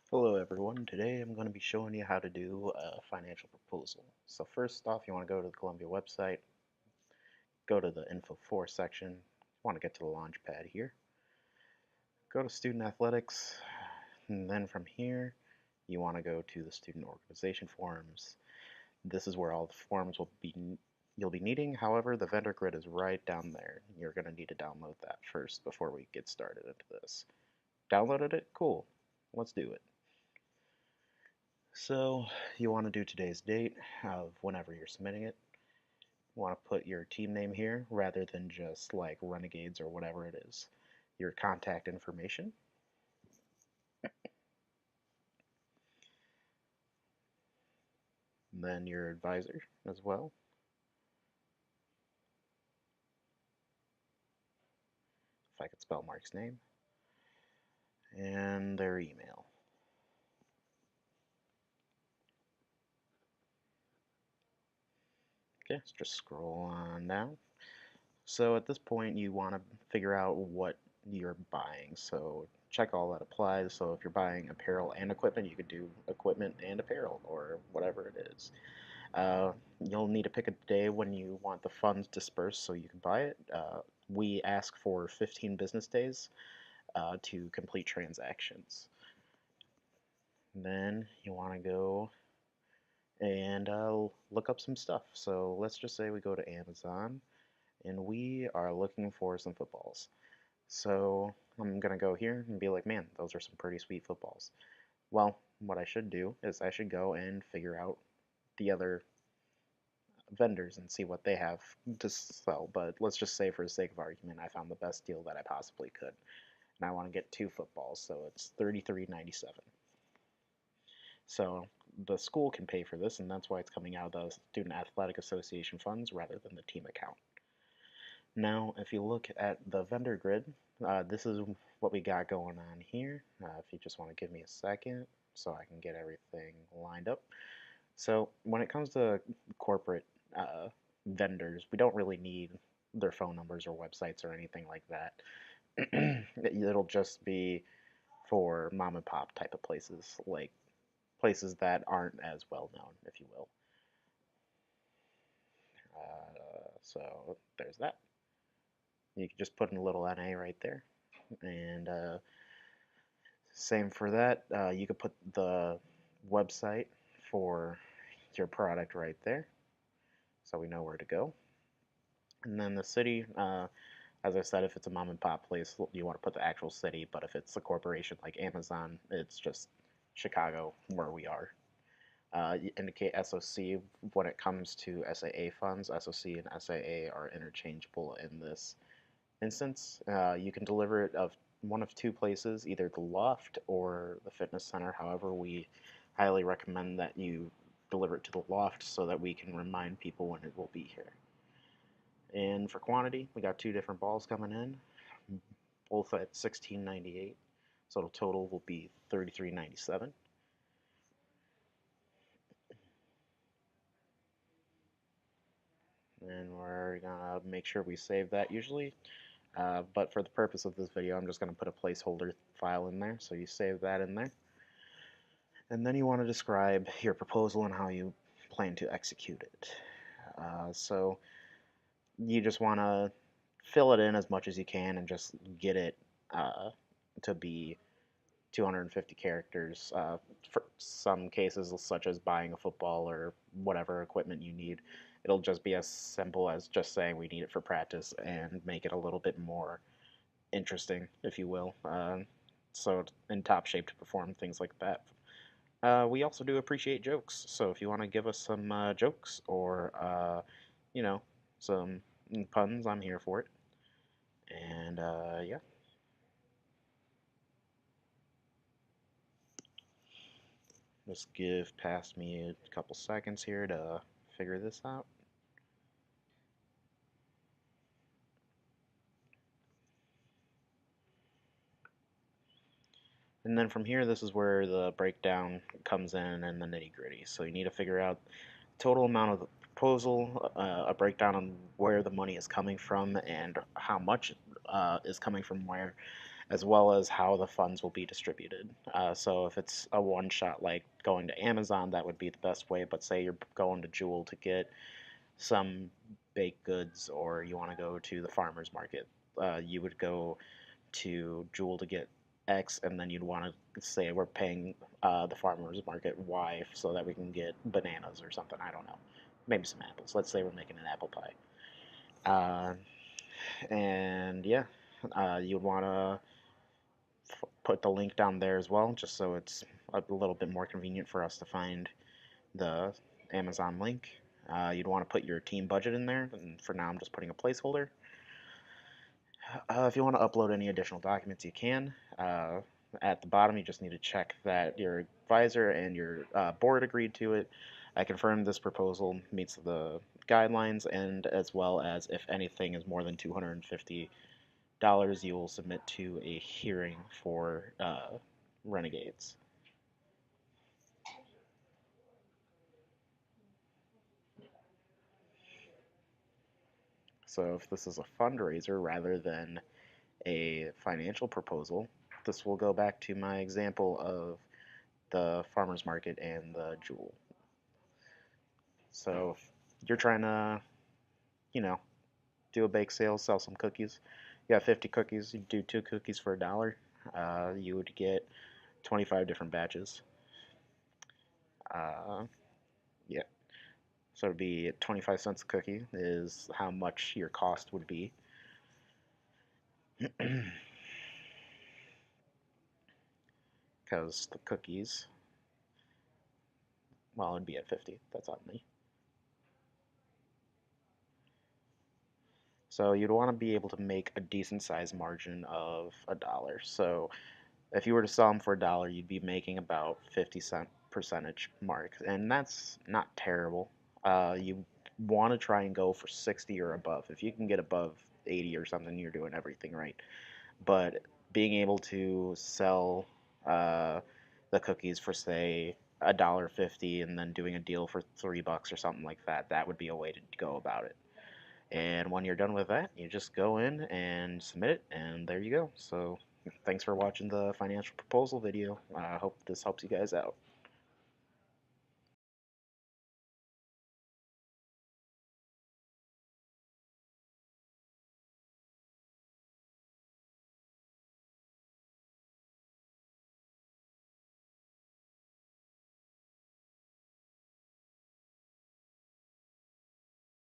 Hello everyone, today I'm going to be showing you how to do a financial proposal. So first off, you want to go to the Columbia website, go to the Info For section, you want to get to the Launchpad here, go to Student Athletics, and then from here you want to go to the Student Organization Forms. This is where all the forms you'll be needing. However, the vendor grid is right down there. You're going to need to download that first before we get started into this. Downloaded it? Cool. Let's do it. So you want to do today's date of whenever you're submitting it. You want to put your team name here rather than just like Renegades or whatever it is. Your contact information. And then your advisor as well. If I could spell Mark's name. And their email. Okay, let's just scroll on down. So at this point you want to figure out what you're buying. So check all that applies. So if you're buying apparel and equipment, you could do equipment and apparel or whatever it is. You'll need to pick a day when you want the funds dispersed so you can buy it. We ask for 15 business days to complete transactions. Then you want to go and look up some stuff. So let's just say we go to Amazon and we are looking for some footballs. So I'm going to go here and be like, man, those are some pretty sweet footballs. Well, what I should do is I should go and figure out the other vendors and see what they have to sell. But let's just say, for the sake of argument, I found the best deal that I possibly could, and I want to get two footballs, so it's $33.97. So the school can pay for this, and that's why it's coming out of the Student Athletic Association funds rather than the team account. Now, if you look at the vendor grid, this is what we got going on here. If you just want to give me a second so I can get everything lined up. So when it comes to corporate vendors, we don't really need their phone numbers or websites or anything like that. It'll just be for mom and pop type of places, like places that aren't as well known, if you will. So there's that. You can just put in a little NA right there. And same for that. You could put the website for your product right there so we know where to go. And then the city, as I said, if it's a mom and pop place, you want to put the actual city, but if it's a corporation like Amazon, it's just Chicago, where we are. You indicate SOC when it comes to SAA funds. SOC and SAA are interchangeable in this instance. You can deliver it of one of two places, either the loft or the fitness center. However, we highly recommend that you deliver it to the loft so that we can remind people when it will be here. And for quantity, we got two different balls coming in, both at $16.98. So the total will be $33.97. And we're gonna make sure we save that usually. But for the purpose of this video, I'm just gonna put a placeholder file in there. So you save that in there. And then you want to describe your proposal and how you plan to execute it. So you just want to fill it in as much as you can and just get it to be 250 characters. For some cases, such as buying a football or whatever equipment you need, it'll just be as simple as just saying we need it for practice and make it a little bit more interesting, if you will. So in top shape to perform, things like that. We also do appreciate jokes, so if you want to give us some jokes or, you know, some puns, I'm here for it. And, yeah. Just give past me a couple seconds here to figure this out. And then from here, this is where the breakdown comes in and the nitty gritty. So you need to figure out total amount of the proposal, a breakdown on where the money is coming from and how much is coming from where, as well as how the funds will be distributed. So if it's a one shot like going to Amazon, that would be the best way. But say you're going to Jewel to get some baked goods, or you want to go to the farmer's market, you would go to Jewel to get X, and then you'd want to say we're paying the farmer's market Y so that we can get bananas or something. I don't know. Maybe some apples. Let's say we're making an apple pie. Uh, and yeah, you'd want to put the link down there as well, just so it's a little bit more convenient for us to find the Amazon link. You'd want to put your team budget in there, and for now I'm just putting a placeholder. If you want to upload any additional documents, you can. At the bottom, you just need to check that your advisor and your board agreed to it. I confirm this proposal meets the guidelines, and as well as if anything is more than $250, you will submit to a hearing for renegades. So if this is a fundraiser rather than a financial proposal, this will go back to my example of the farmer's market and the Jewel. So if you're trying to, you know, do a bake sale, sell some cookies, you have 50 cookies, you do 2 cookies for $1, you would get 25 different batches. Uh, yeah, so it'd be 25 cents a cookie is how much your cost would be. Because the cookies, well, it'd be at 50. That's on me. So you'd want to be able to make a decent sized margin of $1. So if you were to sell them for $1, you'd be making about 50-cent percentage mark, and that's not terrible. You want to try and go for 60 or above. If you can get above 80 or something, you're doing everything right. But being able to sell uh, the cookies for say $1.50 and then doing a deal for $3 or something like that, that would be a way to go about it. And when you're done with that, you just go in and submit it, and there you go. So thanks for watching the financial proposal video. I hope this helps you guys out.